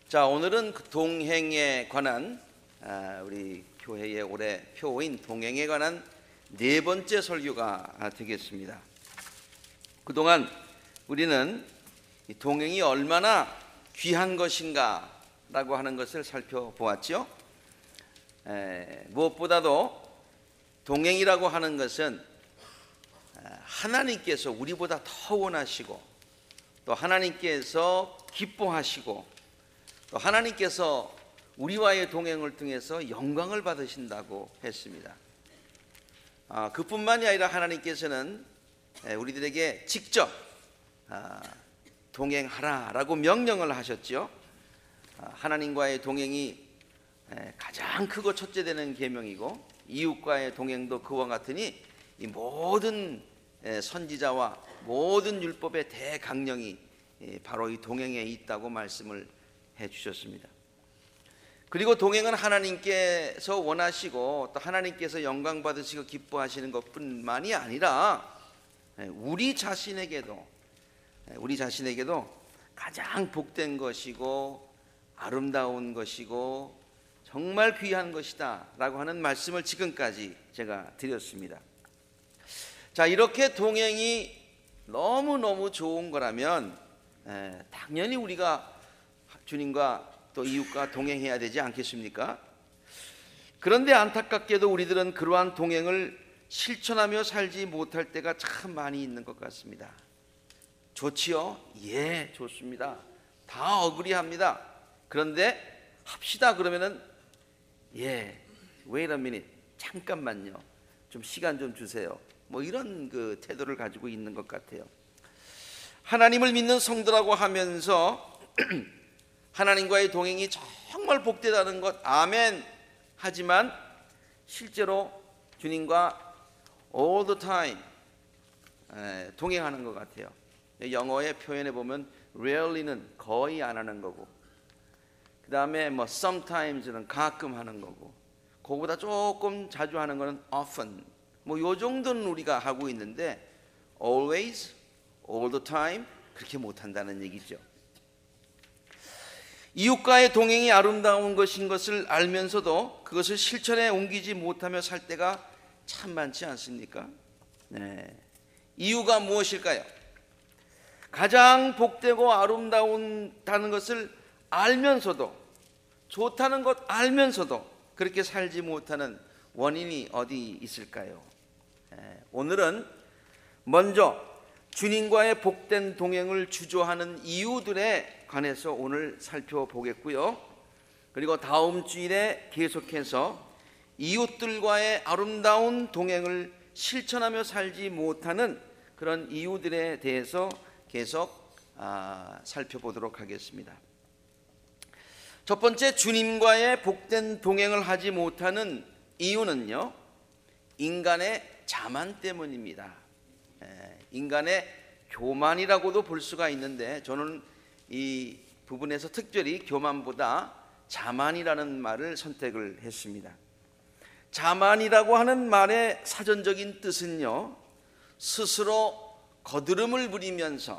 자, 오늘은 그 동행에 관한 우리 교회의 올해 표어인 동행에 관한 네 번째 설교가 되겠습니다. 그동안 우리는 이 동행이 얼마나 귀한 것인가 라고 하는 것을 살펴보았죠. 무엇보다도 동행이라고 하는 것은 하나님께서 우리보다 더 원하시고 또 하나님께서 기뻐하시고 또 하나님께서 우리와의 동행을 통해서 영광을 받으신다고 했습니다. 그뿐만이 아니라 하나님께서는 우리들에게 직접 동행하라라고 명령을 하셨죠. 하나님과의 동행이 가장 크고 첫째 되는 계명이고 이웃과의 동행도 그와 같으니 이 모든 선지자와 모든 율법의 대강령이 바로 이 동행에 있다고 말씀을 해 주셨습니다. 그리고 동행은 하나님께서 원하시고 또 하나님께서 영광 받으시고 기뻐하시는 것뿐만이 아니라 우리 자신에게도 가장 복된 것이고 아름다운 것이고 정말 귀한 것이다 라고 하는 말씀을 지금까지 제가 드렸습니다. 자, 이렇게 동행이 너무너무 좋은 거라면 당연히 우리가 주님과 또 이웃과 동행해야 되지 않겠습니까? 그런데 안타깝게도 우리들은 그러한 동행을 실천하며 살지 못할 때가 참 많이 있는 것 같습니다. 좋지요? 예, 좋습니다. 다 어그리합니다. 그런데 합시다 그러면은 예, wait a minute, 잠깐만요, 좀 시간 좀 주세요, 뭐 이런 그 태도를 가지고 있는 것 같아요. 하나님을 믿는 성도라고 하면서 하나님과의 동행이 정말 복되다는 것 아멘 하지만 실제로 주님과 all the time 동행하는 것 같아요. 영어의 표현에 보면 rarely는 거의 안 하는 거고, 그 다음에 뭐 sometimes는 가끔 하는 거고, 그거보다 조금 자주 하는 거는 often, 뭐 요 정도는 우리가 하고 있는데 always, all the time 그렇게 못한다는 얘기죠. 이웃과의 동행이 아름다운 것인 것을 알면서도 그것을 실천에 옮기지 못하며 살 때가 참 많지 않습니까? 이유가 무엇일까요? 가장 복되고 아름다운다는 것을 알면서도, 좋다는 것 알면서도 그렇게 살지 못하는 원인이 어디 있을까요? 오늘은 먼저 주님과의 복된 동행을 주저하는 이유들에 관해서 오늘 살펴보겠고요. 그리고 다음 주일에 계속해서 이웃들과의 아름다운 동행을 실천하며 살지 못하는 그런 이유들에 대해서 계속 살펴보도록 하겠습니다. 첫 번째, 주님과의 복된 동행을 하지 못하는 이유는요, 인간의 자만 때문입니다. 인간의 교만이라고도 볼 수가 있는데 저는 이 부분에서 특별히 교만보다 자만이라는 말을 선택을 했습니다. 자만이라고 하는 말의 사전적인 뜻은요, 스스로 거드름을 부리면서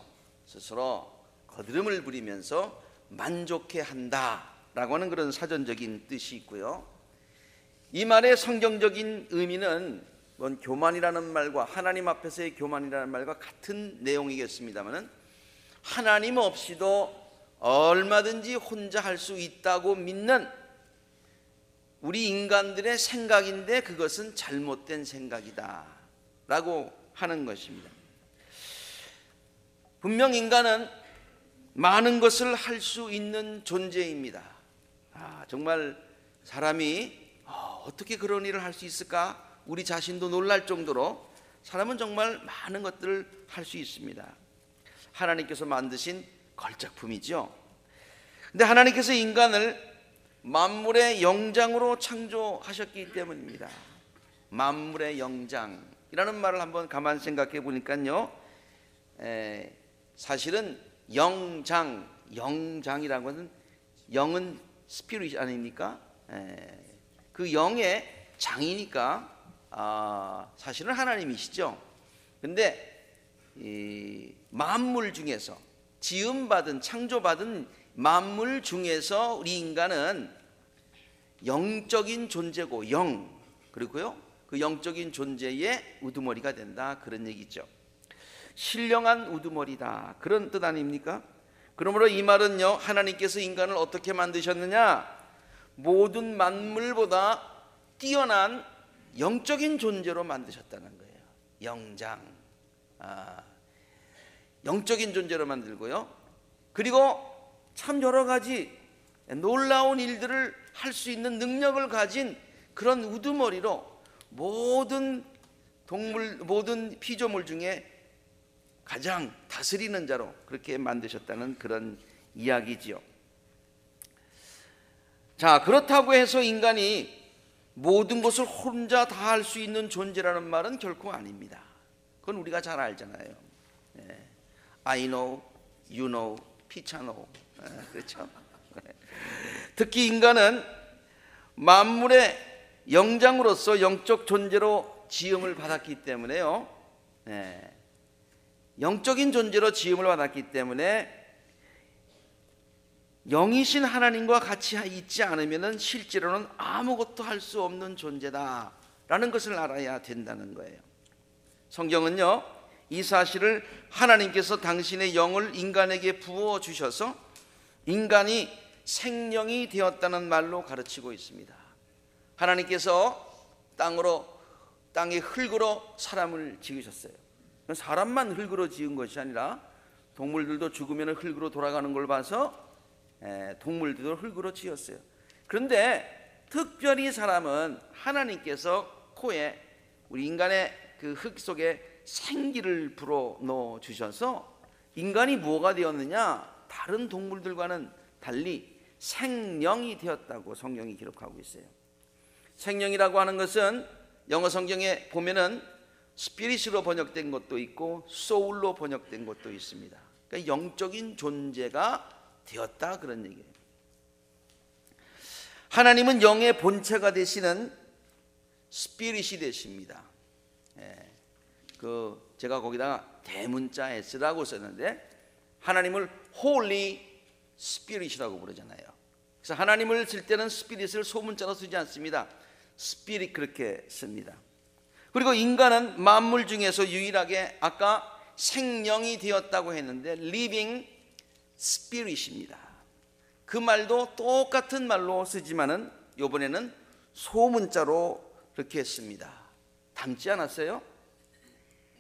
만족해 한다라고 하는 그런 사전적인 뜻이 있고요. 이 말의 성경적인 의미는 교만이라는 말과 하나님 앞에서의 교만이라는 말과 같은 내용이겠습니다만은, 하나님 없이도 얼마든지 혼자 할 수 있다고 믿는 우리 인간들의 생각인데 그것은 잘못된 생각이다 라고 하는 것입니다. 분명 인간은 많은 것을 할 수 있는 존재입니다. 정말 사람이 어떻게 그런 일을 할 수 있을까? 우리 자신도 놀랄 정도로 사람은 정말 많은 것들을 할 수 있습니다. 하나님께서 만드신 걸작품이죠. 근데 하나님께서 인간을 만물의 영장으로 창조하셨기 때문입니다. 만물의 영장이라는 말을 한번 가만 생각해 보니까요, 사실은 영장이라는 것은 영은 스피릿 아닙니까? 그 영의 장이니까 사실은 하나님이시죠. 근데 이 만물 중에서 지음받은 창조받은 만물 중에서 우리 인간은 영적인 존재고 그리고요 그 영적인 존재의 우두머리가 된다, 그런 얘기죠. 신령한 우두머리다, 그런 뜻 아닙니까? 그러므로 이 말은요, 하나님께서 인간을 어떻게 만드셨느냐, 모든 만물보다 뛰어난 영적인 존재로 만드셨다는 거예요. 영적인 존재로 만들고요, 그리고 참 여러 가지 놀라운 일들을 할 수 있는 능력을 가진 그런 우두머리로 모든 피조물 중에 가장 다스리는 자로 그렇게 만드셨다는 그런 이야기지요. 자, 그렇다고 해서 인간이 모든 것을 혼자 다 할 수 있는 존재라는 말은 결코 아닙니다. 그건 우리가 잘 알잖아요. I know, you know, 피차 know. 그렇죠? 특히 인간은 만물의 영장으로서 영적 존재로 지음을 받았기 때문에요. 영적인 존재로 지음을 받았기 때문에 영이신 하나님과 같이 있지 않으면 실제로는 아무것도 할 수 없는 존재다라는 것을 알아야 된다는 거예요. 성경은요, 이 사실을 하나님께서 당신의 영을 인간에게 부어 주셔서 인간이 생명이 되었다는 말로 가르치고 있습니다. 하나님께서 땅의 흙으로 사람을 지으셨어요. 사람만 흙으로 지은 것이 아니라 동물들도 죽으면 흙으로 돌아가는 걸 봐서 동물들도 흙으로 지었어요. 그런데 특별히 사람은 하나님께서 코에 우리 인간의 그 흙 속에 생기를 불어 넣어 주셔서 인간이 뭐가 되었느냐, 다른 동물들과는 달리 생령이 되었다고 성경이 기록하고 있어요. 생령이라고 하는 것은 영어 성경에 보면은 스피릿으로 번역된 것도 있고 소울로 번역된 것도 있습니다. 그러니까 영적인 존재가 되었다, 그런 얘기예요. 하나님은 영의 본체가 되시는 스피릿이 되십니다. 제가 거기다가 대문자 S라고 썼는데 하나님을 Holy Spirit이라고 부르잖아요. 그래서 하나님을 쓸 때는 스피릿을 소문자로 쓰지 않습니다. 스피릿 그렇게 씁니다. 그리고 인간은 만물 중에서 유일하게 아까 생령이 되었다고 했는데 living spirit입니다. 그 말도 똑같은 말로 쓰지만은 이번에는 소문자로 그렇게 씁니다. 닮지 않았어요?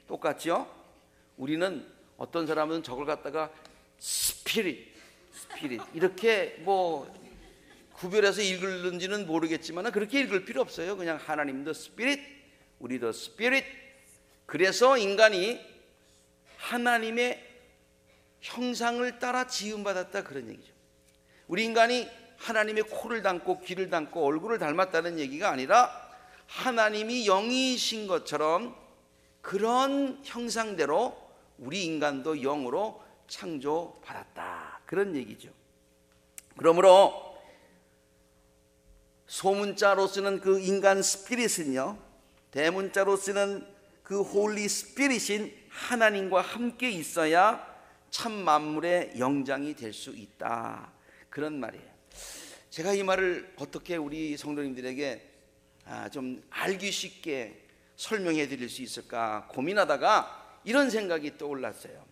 똑같죠? 우리는 어떤 사람은 저걸 갖다가 스피릿 이렇게 뭐 구별해서 읽는지는 모르겠지만 그렇게 읽을 필요 없어요. 그냥 하나님도 스피릿, 우리도 스피릿. 그래서 인간이 하나님의 형상을 따라 지음받았다, 그런 얘기죠. 우리 인간이 하나님의 코를 닮고 귀를 닮고 얼굴을 닮았다는 얘기가 아니라 하나님이 영이신 것처럼 그런 형상대로 우리 인간도 영으로 창조받았다, 그런 얘기죠. 그러므로 소문자로 쓰는 그 인간 스피릿은요, 대문자로 쓰는 그 홀리 스피릿인 하나님과 함께 있어야 참 만물의 영장이 될 수 있다, 그런 말이에요. 제가 이 말을 어떻게 우리 성도님들에게 좀 알기 쉽게 설명해 드릴 수 있을까 고민하다가 이런 생각이 떠올랐어요.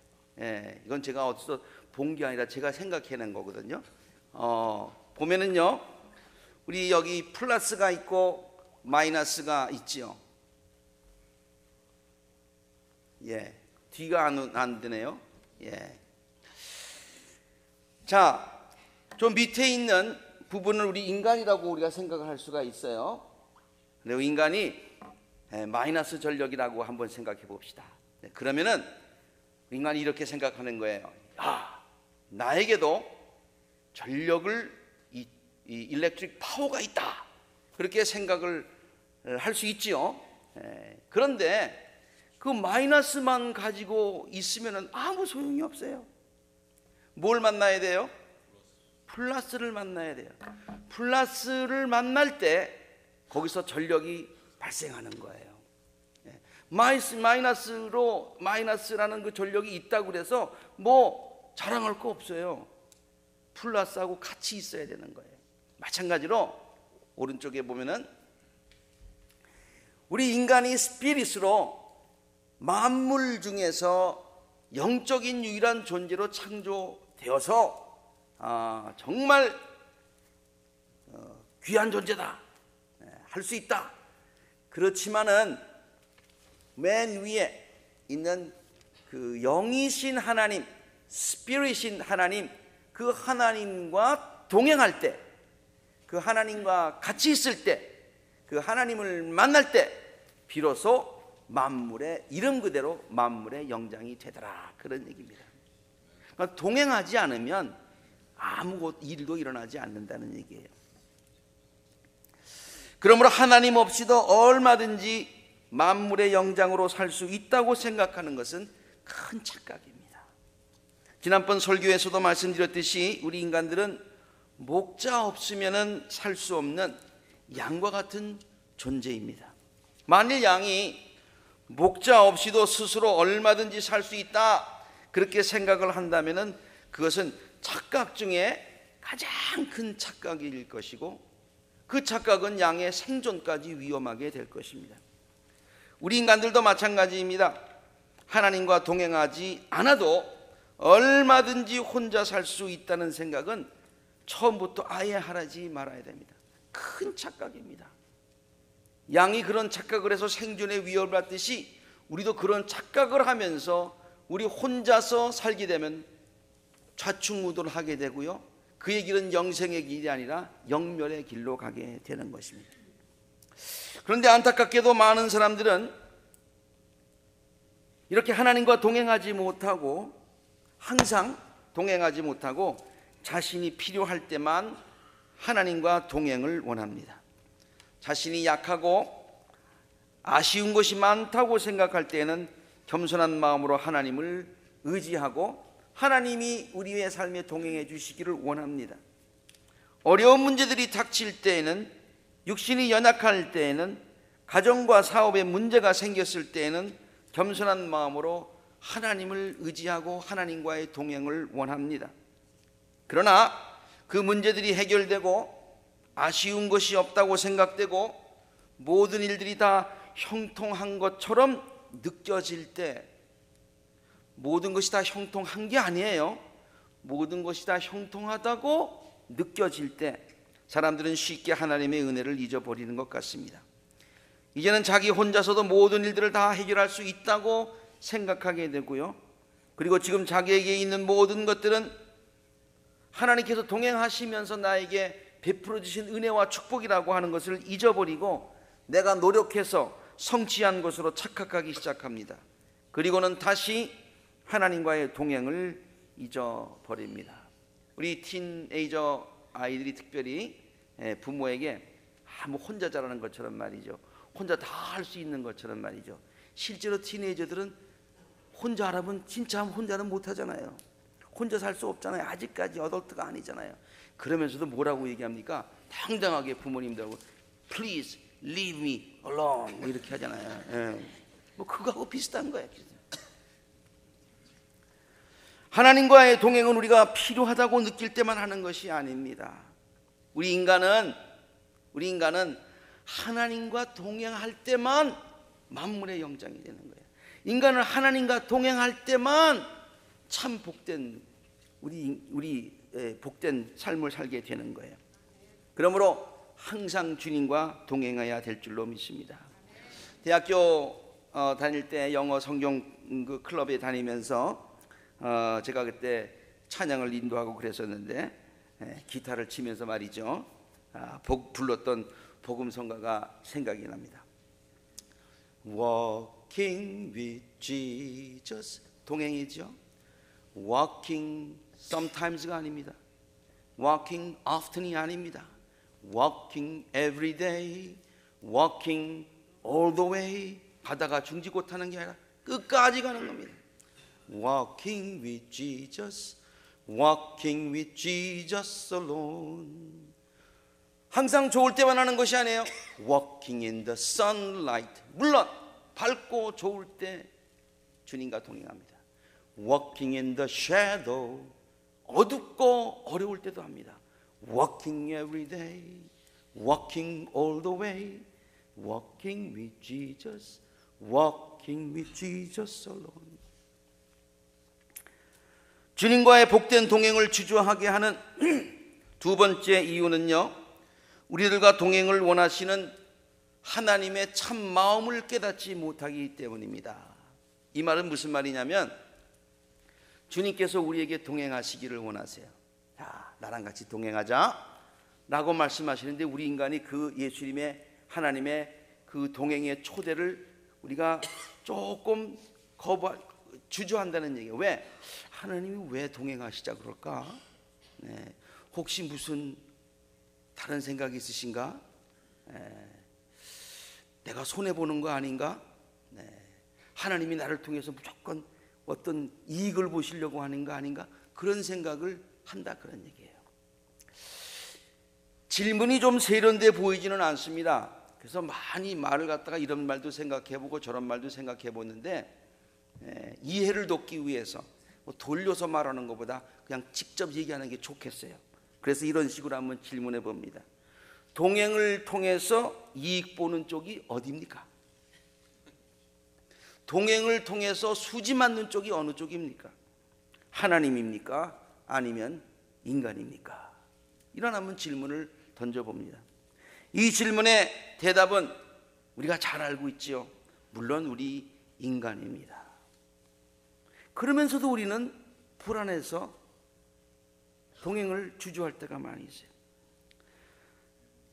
이건 제가 어디서 본 게 아니라 제가 생각해낸 거거든요. 보면은요, 우리 여기 플러스가 있고 마이너스가 있지요. 뒤가 안 되네요. 자, 저 밑에 있는 부분을 우리 인간이라고 우리가 생각을 할 수가 있어요. 근데 인간이 마이너스 전력이라고 한번 생각해 봅시다. 그러면은 인간이 이렇게 생각하는 거예요. 나에게도 전력을 이 일렉트릭 파워가 있다, 그렇게 생각을 할 수 있지요. 그런데 그 마이너스만 가지고 있으면 아무 소용이 없어요. 뭘 만나야 돼요? 플러스를 만나야 돼요. 플러스를 만날 때 거기서 전력이 발생하는 거예요. 마이너스라는 그 전력이 있다고 그래서 뭐 자랑할 거 없어요. 플러스하고 같이 있어야 되는 거예요. 마찬가지로 오른쪽에 보면은 우리 인간이 스피릿으로 만물 중에서 영적인 유일한 존재로 창조되어서 정말 귀한 존재다 할 수 있다. 그렇지만은 맨 위에 있는 그 영이신 하나님, 스피릿인 하나님, 그 하나님과 동행할 때, 그 하나님과 같이 있을 때, 그 하나님을 만날 때 비로소 만물의 이름 그대로 만물의 영장이 되더라, 그런 얘기입니다. 그러니까 동행하지 않으면 아무 일도 일어나지 않는다는 얘기예요. 그러므로 하나님 없이도 얼마든지 만물의 영장으로 살 수 있다고 생각하는 것은 큰 착각입니다. 지난번 설교에서도 말씀드렸듯이 우리 인간들은 목자 없으면 살 수 없는 양과 같은 존재입니다. 만일 양이 목자 없이도 스스로 얼마든지 살 수 있다 그렇게 생각을 한다면 그것은 착각 중에 가장 큰 착각일 것이고, 그 착각은 양의 생존까지 위험하게 될 것입니다. 우리 인간들도 마찬가지입니다. 하나님과 동행하지 않아도 얼마든지 혼자 살 수 있다는 생각은 처음부터 아예 하지 말아야 됩니다. 큰 착각입니다. 양이 그런 착각을 해서 생존의 위협을 받듯이 우리도 그런 착각을 하면서 우리 혼자서 살게 되면 좌충우돌 하게 되고요, 그의 길은 영생의 길이 아니라 영멸의 길로 가게 되는 것입니다. 그런데 안타깝게도 많은 사람들은 이렇게 하나님과 동행하지 못하고, 항상 동행하지 못하고 자신이 필요할 때만 하나님과 동행을 원합니다. 자신이 약하고 아쉬운 것이 많다고 생각할 때에는 겸손한 마음으로 하나님을 의지하고 하나님이 우리의 삶에 동행해 주시기를 원합니다. 어려운 문제들이 닥칠 때에는, 육신이 연약할 때에는, 가정과 사업에 문제가 생겼을 때에는 겸손한 마음으로 하나님을 의지하고 하나님과의 동행을 원합니다. 그러나 그 문제들이 해결되고 아쉬운 것이 없다고 생각되고 모든 일들이 다 형통한 것처럼 느껴질 때, 모든 것이 다 형통한 게 아니에요. 모든 것이 다 형통하다고 느껴질 때 사람들은 쉽게 하나님의 은혜를 잊어버리는 것 같습니다. 이제는 자기 혼자서도 모든 일들을 다 해결할 수 있다고 생각하게 되고요, 그리고 지금 자기에게 있는 모든 것들은 하나님께서 동행하시면서 나에게 베풀어 주신 은혜와 축복이라고 하는 것을 잊어버리고 내가 노력해서 성취한 것으로 착각하기 시작합니다. 그리고는 다시 하나님과의 동행을 잊어버립니다. 우리 티네이저 아이들이 특별히 부모에게 뭐 혼자 자라는 것처럼 말이죠, 혼자 다 할 수 있는 것처럼 말이죠, 실제로 티네이저들은 혼자 하라면 진짜 혼자는 못하잖아요. 혼자 살 수 없잖아요. 아직까지 어덜트가 아니잖아요. 그러면서도 뭐라고 얘기합니까? 당당하게 부모님들하고 Please leave me alone 뭐 이렇게 하잖아요. 예. 뭐 그거하고 비슷한 거예요. 하나님과의 동행은 우리가 필요하다고 느낄 때만 하는 것이 아닙니다. 우리 인간은 하나님과 동행할 때만 만물의 영장이 되는 거예요. 인간은 하나님과 동행할 때만 참 복된 우리 복된 삶을 살게 되는 거예요. 그러므로 항상 주님과 동행해야 될 줄로 믿습니다. 대학교 다닐 때 영어 성경 그 클럽에 다니면서 제가 그때 찬양을 인도하고 그랬었는데 기타를 치면서 말이죠, 불렀던 복음성가가 생각이 납니다. Walking with Jesus, 동행이죠. Walking sometimes가 아닙니다. Walking often이 아닙니다. Walking every day, walking all the way. 가다가 중지고 타는 게 아니라 끝까지 가는 겁니다. Walking with Jesus, walking with Jesus alone. 항상 좋을 때만 하는 것이 아니에요. Walking in the sunlight. 물론 밝고 좋을 때 주님과 동행합니다. walking in the shadow. 어둡고 어려울 때도 합니다. walking every day, walking all the way, walking with Jesus, walking with Jesus alone. 주님과의 복된 동행을 주저하게 하는 두 번째 이유는요, 우리들과 동행을 원하시는 하나님의 참 마음을 깨닫지 못하기 때문입니다. 이 말은 무슨 말이냐면, 주님께서 우리에게 동행하시기를 원하세요. 야, 나랑 같이 동행하자 라고 말씀하시는데, 우리 인간이 그 예수님의 하나님의 그 동행의 초대를 우리가 조금 주저한다는 얘기예요. 왜? 하나님이 왜 동행하시자 그럴까? 네. 혹시 무슨 다른 생각이 있으신가? 내가 손해보는 거 아닌가? 네. 하나님이 나를 통해서 무조건 어떤 이익을 보시려고 하는 거 아닌가? 그런 생각을 한다, 그런 얘기예요. 질문이 좀 세련돼 보이지는 않습니다. 그래서 많이 말을 갖다가 이런 말도 생각해보고 저런 말도 생각해보는데, 이해를 돕기 위해서 돌려서 말하는 것보다 그냥 직접 얘기하는 게 좋겠어요. 그래서 이런 식으로 한번 질문해 봅니다. 동행을 통해서 이익 보는 쪽이 어디입니까? 동행을 통해서 수지 맞는 쪽이 어느 쪽입니까? 하나님입니까? 아니면 인간입니까? 이런 한번 질문을 던져봅니다. 이 질문의 대답은 우리가 잘 알고 있지요. 물론 우리 인간입니다. 그러면서도 우리는 불안해서 동행을 주저할 때가 많이 있어요.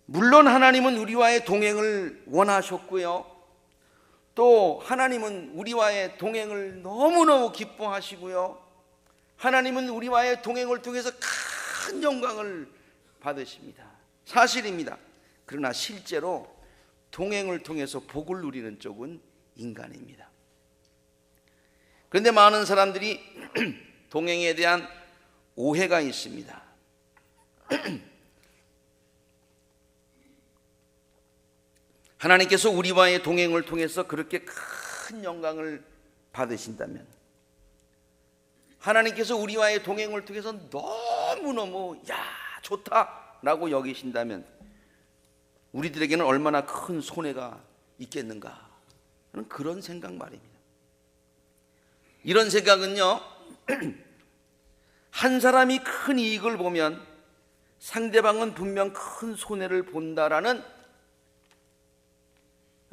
물론 하나님은 우리와의 동행을 원하셨고요, 또 하나님은 우리와의 동행을 너무너무 기뻐하시고요, 하나님은 우리와의 동행을 통해서 큰 영광을 받으십니다. 사실입니다. 그러나 실제로 동행을 통해서 복을 누리는 쪽은 인간입니다. 그런데 많은 사람들이 동행에 대한 오해가 있습니다. 하나님께서 우리와의 동행을 통해서 그렇게 큰 영광을 받으신다면, 하나님께서 우리와의 동행을 통해서 너무너무 좋다라고 여기신다면, 우리들에게는 얼마나 큰 손해가 있겠는가 하는 그런 생각 말입니다. 이런 생각은요, 한 사람이 큰 이익을 보면 상대방은 분명 큰 손해를 본다라는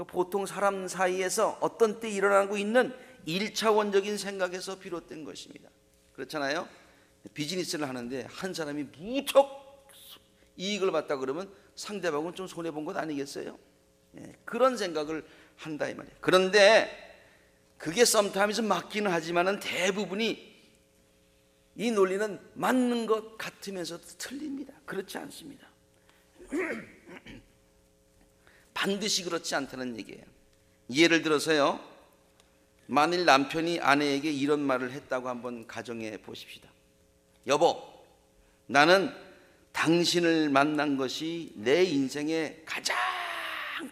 보통 사람 사이에서 어떤 때 일어나고 있는 1차원적인 생각에서 비롯된 것입니다. 그렇잖아요. 비즈니스를 하는데 한 사람이 무척 이익을 봤다 그러면 상대방은 좀 손해본 것 아니겠어요? 그런 생각을 한다 이 말이에요. 그런데 그게 썸타임스 맞기는 하지만은 대부분이 이 논리는 맞는 것 같으면서도 틀립니다. 그렇지 않습니다. 반드시 그렇지 않다는 얘기예요. 예를 들어서요, 만일 남편이 아내에게 이런 말을 했다고 한번 가정해 보십시다. 여보, 나는 당신을 만난 것이 내 인생의 가장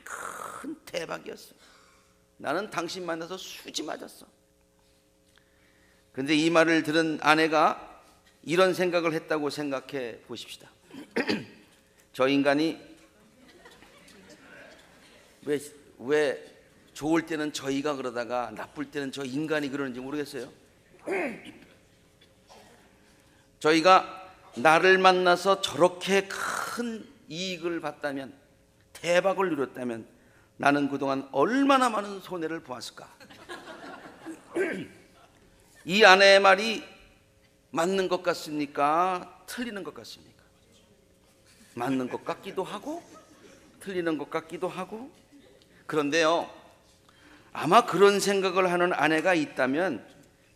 큰 대박이었어. 나는 당신 만나서 수지 맞았어. 그런데 이 말을 들은 아내가 이런 생각을 했다고 생각해 보십시다. 저 인간이 왜 좋을 때는 저희가 그러다가 나쁠 때는 저 인간이 그러는지 모르겠어요. 저희가 나를 만나서 저렇게 큰 이익을 봤다면, 대박을 누렸다면 나는 그동안 얼마나 많은 손해를 보았을까. 이 아내의 말이 맞는 것 같습니까? 틀리는 것 같습니까? 맞는 것 같기도 하고 틀리는 것 같기도 하고. 그런데요, 아마 그런 생각을 하는 아내가 있다면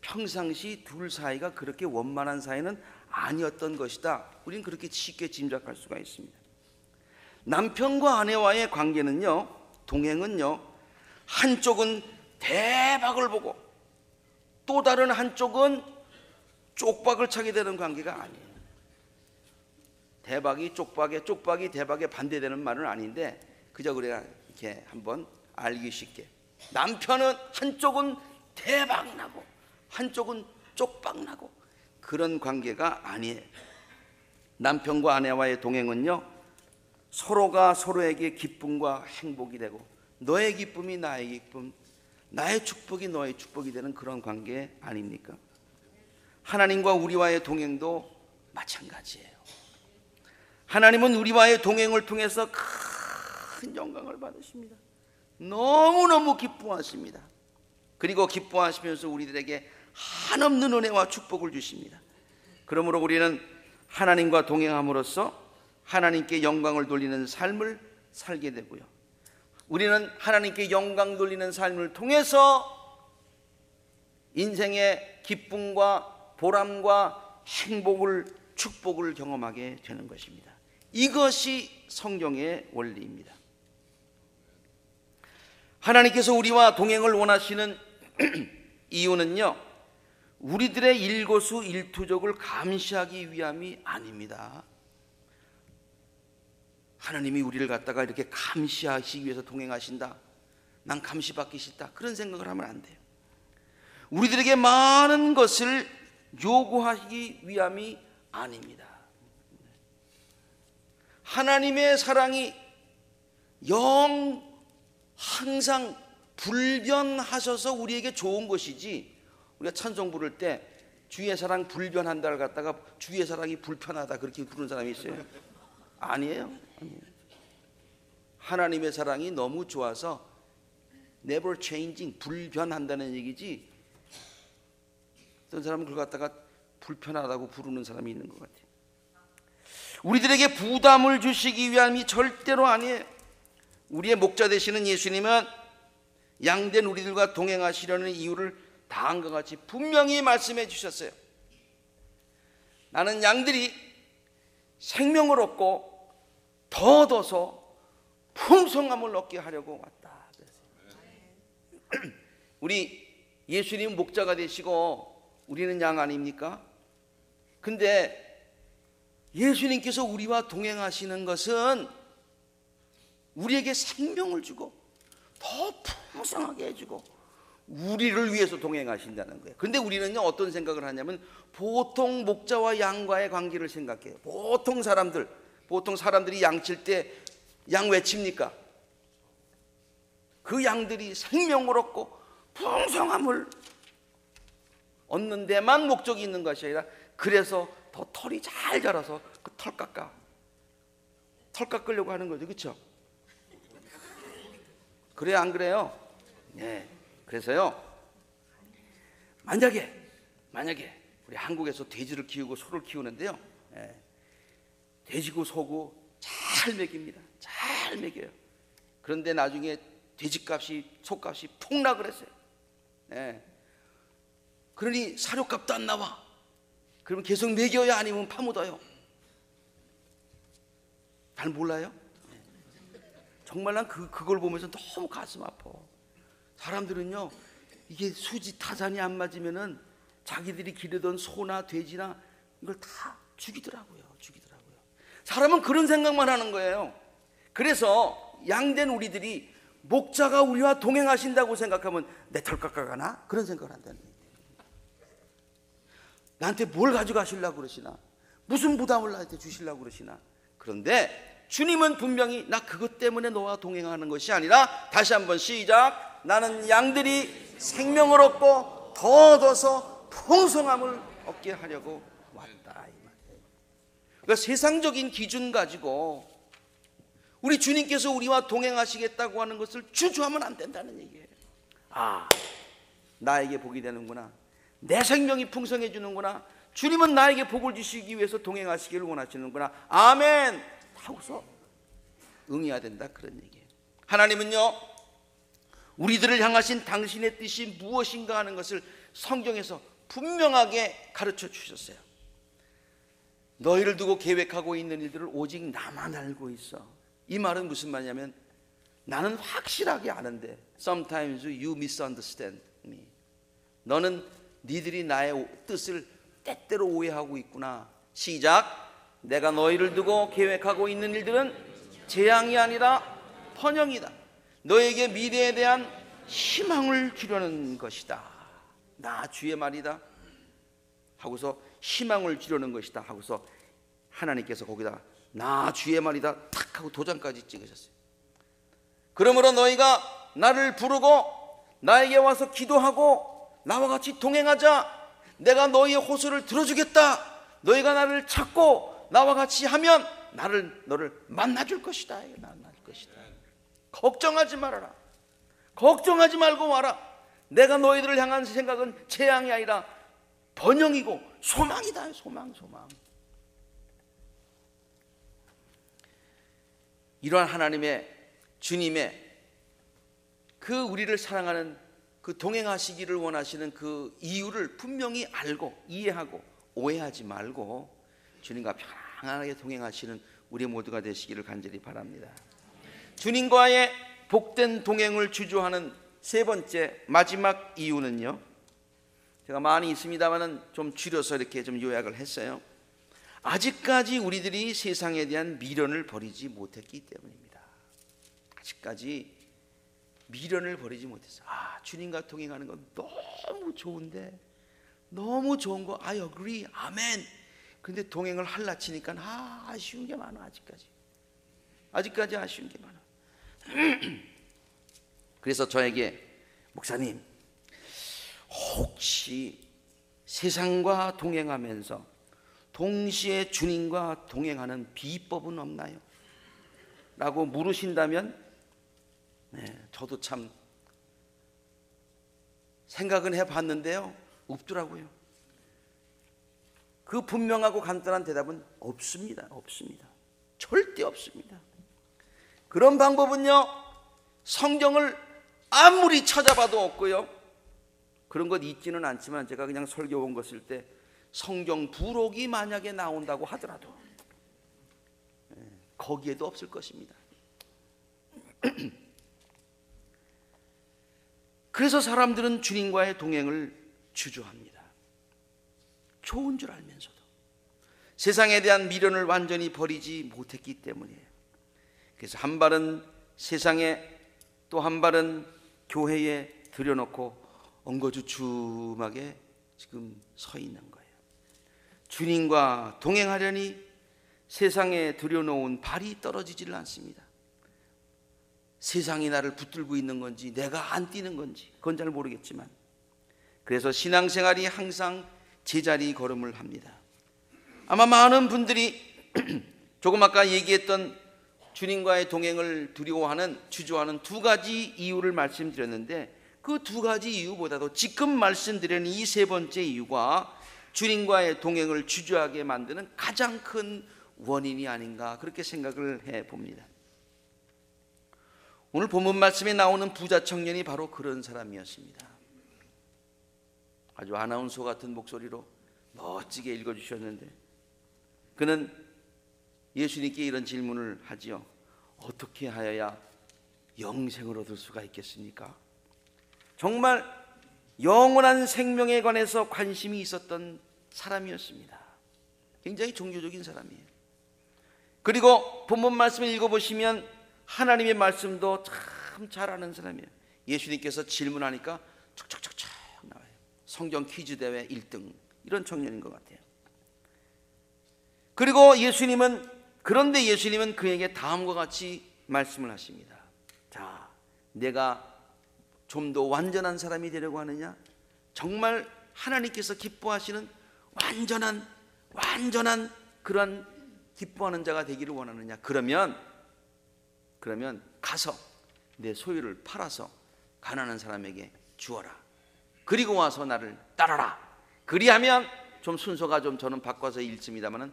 평상시 둘 사이가 그렇게 원만한 사이는 아니었던 것이다. 우리는 그렇게 쉽게 짐작할 수가 있습니다. 남편과 아내와의 관계는요, 동행은요, 한쪽은 대박을 보고 또 다른 한쪽은 쪽박을 차게 되는 관계가 아니에요. 대박이 쪽박에, 쪽박이 대박에 반대되는 말은 아닌데, 그저 우리가 이렇게 한번 알기 쉽게, 남편은 한쪽은 대박 나고 한쪽은 쪽박나고 그런 관계가 아니에요. 남편과 아내와의 동행은요, 서로가 서로에게 기쁨과 행복이 되고 너의 기쁨이 나의 기쁨, 나의 축복이 너의 축복이 되는 그런 관계 아닙니까? 하나님과 우리와의 동행도 마찬가지예요. 하나님은 우리와의 동행을 통해서 큰 영광을 받으십니다. 너무너무 기뻐하십니다. 그리고 기뻐하시면서 우리들에게 한없는 은혜와 축복을 주십니다. 그러므로 우리는 하나님과 동행함으로써 하나님께 영광을 돌리는 삶을 살게 되고요, 우리는 하나님께 영광 돌리는 삶을 통해서 인생의 기쁨과 보람과 행복을, 축복을 경험하게 되는 것입니다. 이것이 성경의 원리입니다. 하나님께서 우리와 동행을 원하시는 이유는요, 우리들의 일거수일투족을 감시하기 위함이 아닙니다. 하나님이 우리를 갖다가 이렇게 감시하시기 위해서 동행하신다, 난 감시받기 싫다, 그런 생각을 하면 안 돼요. 우리들에게 많은 것을 요구하기 위함이 아닙니다. 하나님의 사랑이 항상 불변하셔서 우리에게 좋은 것이지, 우리가 찬송 부를 때 주의 사랑 불변한다를 갖다가 주의 사랑이 불편하다 그렇게 부르는 사람이 있어요? 아니에요. 하나님의 사랑이 너무 좋아서 never changing, 불변한다는 얘기지, 어떤 사람은 그걸 갖다가 불편하다고 부르는 사람이 있는 것 같아요. 우리들에게 부담을 주시기 위함이 절대로 아니에요. 우리의 목자 되시는 예수님은 양된 우리들과 동행하시려는 이유를 다음과 같이 분명히 말씀해 주셨어요. 나는 양들이 생명을 얻고 더 얻어서 풍성함을 얻게 하려고 왔다. 우리 예수님 목자가 되시고 우리는 양 아닙니까? 근데 예수님께서 우리와 동행하시는 것은 우리에게 생명을 주고 더 풍성하게 해주고 우리를 위해서 동행하신다는 거예요. 근데 우리는요, 어떤 생각을 하냐면 보통 목자와 양과의 관계를 생각해요. 보통 사람들이 양칠 때 양 왜 칩니까? 그 양들이 생명을 얻고 풍성함을 얻는 데만 목적이 있는 것이 아니라, 그래서 더 털이 잘 자라서 그 털 깎으려고 하는 거죠. 그렇죠? 그래요, 안 그래요? 네. 그래서요, 만약에 우리 한국에서 돼지를 키우고 소를 키우는데요, 돼지고 소고 잘 먹입니다. 잘 먹여요. 그런데 나중에 돼지값이, 소값이 폭락을 했어요. 그러니 사료값도 안 나와. 그러면 계속 먹여야, 아니면 파묻어요. 잘 몰라요? 정말 난 그걸 보면서 너무 가슴 아파. 사람들은요, 이게 수지 타산이 안 맞으면은 자기들이 기르던 소나 돼지나 이걸 다 죽이더라고요. 사람은 그런 생각만 하는 거예요. 그래서 양된 우리들이 목자가 우리와 동행하신다고 생각하면 내 털 깎아가나? 그런 생각을 한다는 거예요. 나한테 뭘 가져가시려고 그러시나? 무슨 부담을 나한테 주시려고 그러시나? 그런데 주님은 분명히 나 그것 때문에 너와 동행하는 것이 아니라, 다시 한번 시작, 나는 양들이 생명을 얻고 더 얻어서 풍성함을 얻게 하려고 왔다. 그러니까 세상적인 기준 가지고 우리 주님께서 우리와 동행하시겠다고 하는 것을 주저하면 안 된다는 얘기예요. 아, 나에게 복이 되는구나, 내 생명이 풍성해지는구나, 주님은 나에게 복을 주시기 위해서 동행하시기를 원하시는구나, 아멘 하고서 응해야 된다, 그런 얘기예요. 하나님은요, 우리들을 향하신 당신의 뜻이 무엇인가 하는 것을 성경에서 분명하게 가르쳐 주셨어요. 너희를 두고 계획하고 있는 일들을 오직 나만 알고 있어. 이 말은 무슨 말이냐면, 나는 확실하게 아는데 sometimes you misunderstand me. 너는 니들이 나의 뜻을 때때로 오해하고 있구나. 시작. 내가 너희를 두고 계획하고 있는 일들은 재앙이 아니라 번영이다. 너에게 미래에 대한 희망을 주려는 것이다. 나 주의 말이다. 하고서 희망을 주려는 것이다 하고서 하나님께서 거기다 나 주의 말이다 탁 하고 도장까지 찍으셨어요. 그러므로 너희가 나를 부르고 나에게 와서 기도하고 나와 같이 동행하자. 내가 너희의 호소를 들어주겠다. 너희가 나를 찾고 나와 같이 하면 너를 만나줄 것이다. 만나줄 것이다. 걱정하지 말아라. 걱정하지 말고 와라. 내가 너희들을 향한 생각은 재앙이 아니라 번영이고 소망이다. 소망. 이러한 하나님의 주님의 그 우리를 사랑하는 그 동행하시기를 원하시는 그 이유를 분명히 알고 이해하고 오해하지 말고 주님과 평안하게 동행하시는 우리 모두가 되시기를 간절히 바랍니다. 주님과의 복된 동행을 주저하는 세 번째 마지막 이유는요, 제가 많이 있습니다만은 좀 줄여서 이렇게 좀 요약을 했어요. 아직까지 우리들이 세상에 대한 미련을 버리지 못했기 때문입니다. 아직까지 미련을 버리지 못했어요. 주님과 동행하는 건 너무 좋은데, 너무 좋은 거 I agree, 아멘. 근데 동행을 할라치니까 아쉬운 게 많아. 아직까지 아쉬운 게 많아. 그래서 저에게 목사님, 혹시 세상과 동행하면서 동시에 주님과 동행하는 비법은 없나요? 라고 물으신다면 저도 참 생각은 해봤는데요, 없더라고요. 그 분명하고 간단한 대답은 없습니다. 절대 없습니다. 그런 방법은요, 성경을 아무리 찾아봐도 없고요, 그런 것 있지는 않지만 제가 그냥 설교 온 것일 때 성경 부록이 만약에 나온다고 하더라도 거기에도 없을 것입니다. 그래서 사람들은 주님과의 동행을 주저합니다. 좋은 줄 알면서도 세상에 대한 미련을 완전히 버리지 못했기 때문이에요. 그래서 한 발은 세상에 또 한 발은 교회에 들여놓고 엉거주춤하게 지금 서 있는 거예요. 주님과 동행하려니 세상에 들여놓은 발이 떨어지지를 않습니다. 세상이 나를 붙들고 있는 건지 내가 안 뛰는 건지 그건 잘 모르겠지만, 그래서 신앙생활이 항상 제자리 걸음을 합니다. 아마 많은 분들이 조금 아까 얘기했던 주님과의 동행을 두려워하는, 주저하는 두 가지 이유를 말씀드렸는데, 그 두 가지 이유보다도 지금 말씀드린 이 세 번째 이유가 주님과의 동행을 주저하게 만드는 가장 큰 원인이 아닌가, 그렇게 생각을 해봅니다. 오늘 본문 말씀에 나오는 부자 청년이 바로 그런 사람이었습니다. 아주 아나운서 같은 목소리로 멋지게 읽어주셨는데, 그는 예수님께 이런 질문을 하지요. 어떻게 하여야 영생을 얻을 수가 있겠습니까? 정말 영원한 생명에 관해서 관심이 있었던 사람이었습니다. 굉장히 종교적인 사람이에요. 그리고 본문 말씀을 읽어보시면 하나님의 말씀도 참 잘 아는 사람이에요. 예수님께서 질문하니까 척척척척 나와요. 성경 퀴즈 대회 1등, 이런 청년인 것 같아요. 그리고 그런데 예수님은 그에게 다음과 같이 말씀을 하십니다. 자, 내가 좀 더 완전한 사람이 되려고 하느냐? 정말 하나님께서 기뻐하시는 완전한 그런 기뻐하는 자가 되기를 원하느냐? 그러면 가서 내 소유를 팔아서 가난한 사람에게 주어라. 그리고 와서 나를 따라라. 그리하면, 좀 순서가 좀 저는 바꿔서 읽습니다마는,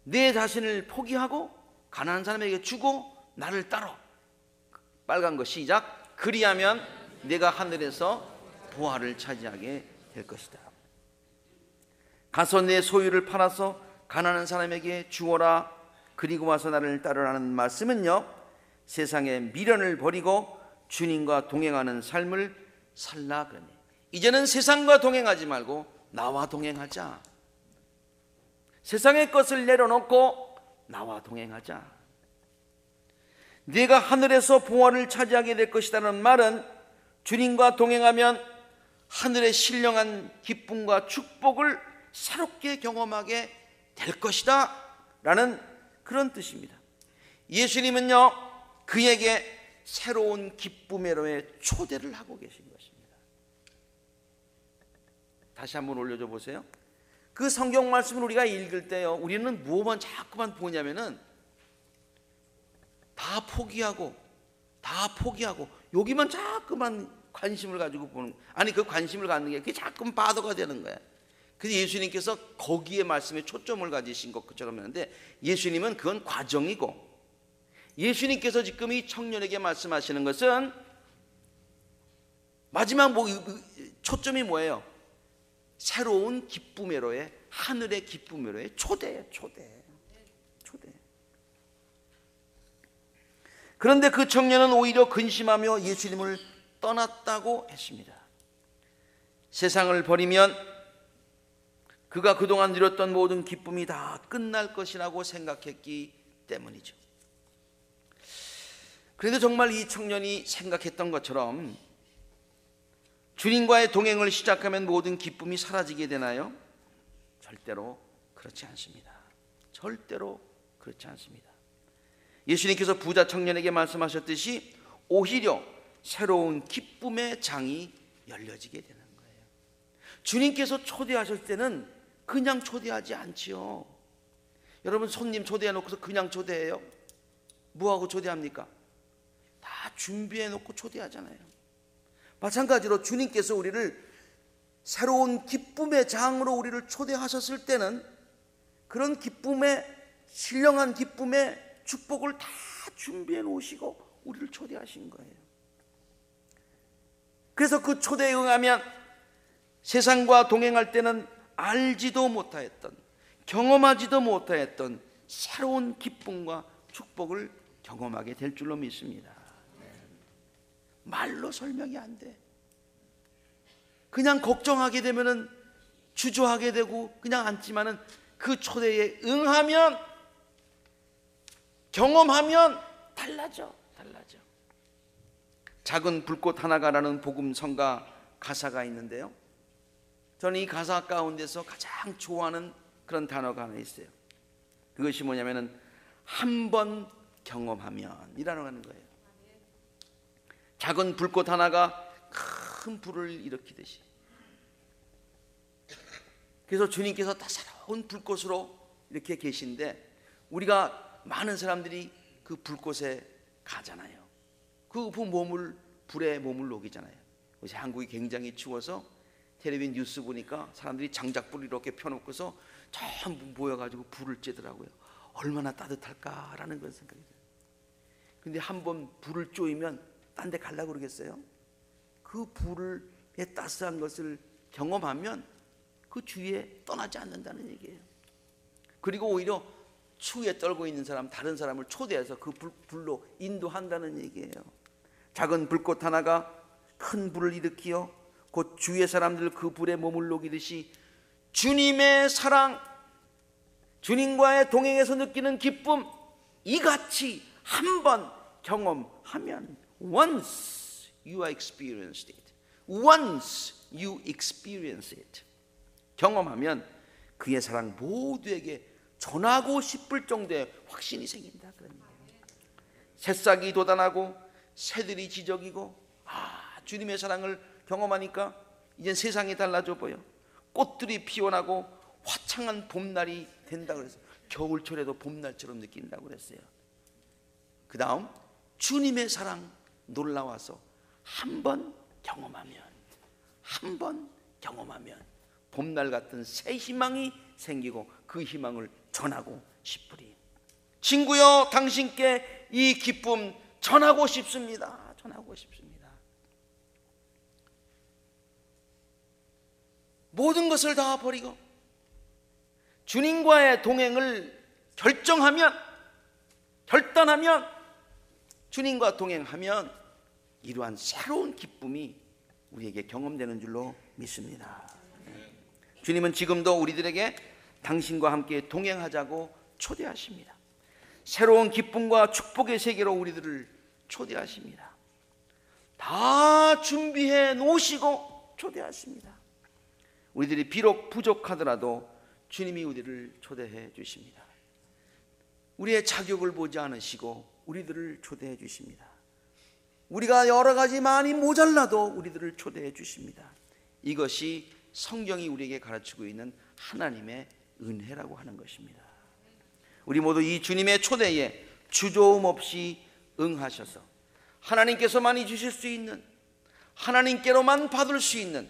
내 자신을 포기하고 가난한 사람에게 주고 나를 따라. 빨간 거 시작. 그리하면 내가 하늘에서 보화를 차지하게 될 것이다. 가서 내 소유를 팔아서 가난한 사람에게 주어라. 그리고 와서 나를 따르라는 말씀은요, 세상의 미련을 버리고 주님과 동행하는 삶을 살라 그러니, 이제는 세상과 동행하지 말고 나와 동행하자. 세상의 것을 내려놓고 나와 동행하자. 네가 하늘에서 보화를 차지하게 될 것이라는 말은, 주님과 동행하면 하늘의 신령한 기쁨과 축복을 새롭게 경험하게 될 것이다 라는 그런 뜻입니다. 예수님은요, 그에게 새로운 기쁨회로의 초대를 하고 계신 것입니다. 다시 한번 올려줘 보세요. 그 성경 말씀을 우리가 읽을 때요, 우리는 무엇만 자꾸만 보냐면은 다 포기하고 여기만 자꾸만 관심을 가지고 보는, 아니 그 관심을 갖는 게 그게 자꾸만 바더가 되는 거야. 그래서 예수님께서 거기에 말씀에 초점을 가지신 것처럼 하는데, 예수님은 그건 과정이고, 예수님께서 지금 이 청년에게 말씀하시는 것은 마지막 초점이 뭐예요? 새로운 기쁨회로의, 하늘의 기쁨회로의 초대예요. 초대. 그런데 그 청년은 오히려 근심하며 예수님을 떠났다고 했습니다. 세상을 버리면 그가 그동안 누렸던 모든 기쁨이 다 끝날 것이라고 생각했기 때문이죠. 그런데 정말 이 청년이 생각했던 것처럼 주님과의 동행을 시작하면 모든 기쁨이 사라지게 되나요? 절대로 그렇지 않습니다. 절대로 그렇지 않습니다. 예수님께서 부자 청년에게 말씀하셨듯이 오히려 새로운 기쁨의 장이 열려지게 되는 거예요. 주님께서 초대하실 때는 그냥 초대하지 않지요. 여러분, 손님 초대해놓고서 그냥 초대해요? 뭐하고 초대합니까? 다 준비해놓고 초대하잖아요. 마찬가지로 주님께서 우리를 새로운 기쁨의 장으로 우리를 초대하셨을 때는 그런 기쁨의, 신령한 기쁨의 축복을 다 준비해 놓으시고 우리를 초대하신 거예요. 그래서 그 초대에 응하면 세상과 동행할 때는 알지도 못하였던, 경험하지도 못하였던 새로운 기쁨과 축복을 경험하게 될 줄로 믿습니다. 말로 설명이 안 돼. 그냥 걱정하게 되면은 주저하게 되고 그냥 앉지만은 그 초대에 응하면, 경험하면 달라져. 작은 불꽃 하나가라는 복음성가 가사가 있는데요, 저는 이 가사 가운데서 가장 좋아하는 그런 단어가 하나 있어요. 그것이 뭐냐면은 한 번 경험하면 이라는 거예요. 작은 불꽃 하나가 큰 불을 일으키듯이, 그래서 주님께서 따사로운 불꽃으로 이렇게 계신데, 우리가 많은 사람들이 그 불꽃에 가잖아요. 그 불에 몸을 녹이잖아요. 요새 한국이 굉장히 추워서 텔레비전 뉴스 보니까 사람들이 장작불을 이렇게 펴놓고서 전부 모여가지고 불을 쬐더라고요. 얼마나 따뜻할까라는 그런 생각이 들어요. 근데 한번 불을 쪼이면 딴 데 가려고 그러겠어요? 그 불의 따스한 것을 경험하면 그 주위에 떠나지 않는다는 얘기예요. 그리고 오히려 추위에 떨고 있는 사람, 다른 사람을 초대해서 그 불로 인도한다는 얘기예요. 작은 불꽃 하나가 큰 불을 일으키어 곧 주위의 사람들 그 불에 몸을 녹이듯이 주님의 사랑, 주님과의 동행에서 느끼는 기쁨, 이같이 한 번 경험하면, once you experienced it, once you experience it, 경험하면 그의 사랑 모두에게 전하고 싶을 정도의 확신이 생긴다. 그런 얘기예요. 새싹이 돋아나고 새들이 지저귀고, 주님의 사랑을 경험하니까 이젠 세상이 달라져 보여. 꽃들이 피어나고 화창한 봄날이 된다고 그래서 겨울철에도 봄날처럼 느낀다고 그랬어요. 그 다음 주님의 사랑 놀라워서 한 번 경험하면 봄날 같은 새 희망이 생기고 그 희망을 전하고 싶으리. 친구여, 당신께 이 기쁨 전하고 싶습니다. 모든 것을 다 버리고 주님과의 동행을 결단하면 주님과 동행하면 이러한 새로운 기쁨이 우리에게 경험되는 줄로 믿습니다. 주님은 지금도 우리들에게 당신과 함께 동행하자고 초대하십니다. 새로운 기쁨과 축복의 세계로 우리들을 초대하십니다. 다 준비해 놓으시고 초대하십니다. 우리들이 비록 부족하더라도 주님이 우리를 초대해 주십니다. 우리의 자격을 보지 않으시고 우리들을 초대해 주십니다. 우리가 여러 가지 많이 모자라도 우리들을 초대해 주십니다. 이것이 성경이 우리에게 가르치고 있는 하나님의 은혜라고 하는 것입니다. 우리 모두 이 주님의 초대에 주저움 없이 응하셔서 하나님께서만이 주실 수 있는, 하나님께로만 받을 수 있는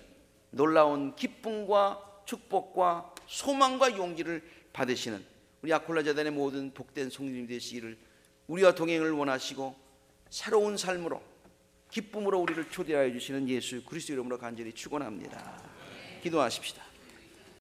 놀라운 기쁨과 축복과 소망과 용기를 받으시는 우리 아콜라 재단의 모든 복된 성도님 되시기를 우리와 동행을 원하시고 새로운 삶으로 기쁨으로 우리를 초대하여 주시는 예수 그리스도 이름으로 간절히 축원합니다. 기도하십시다.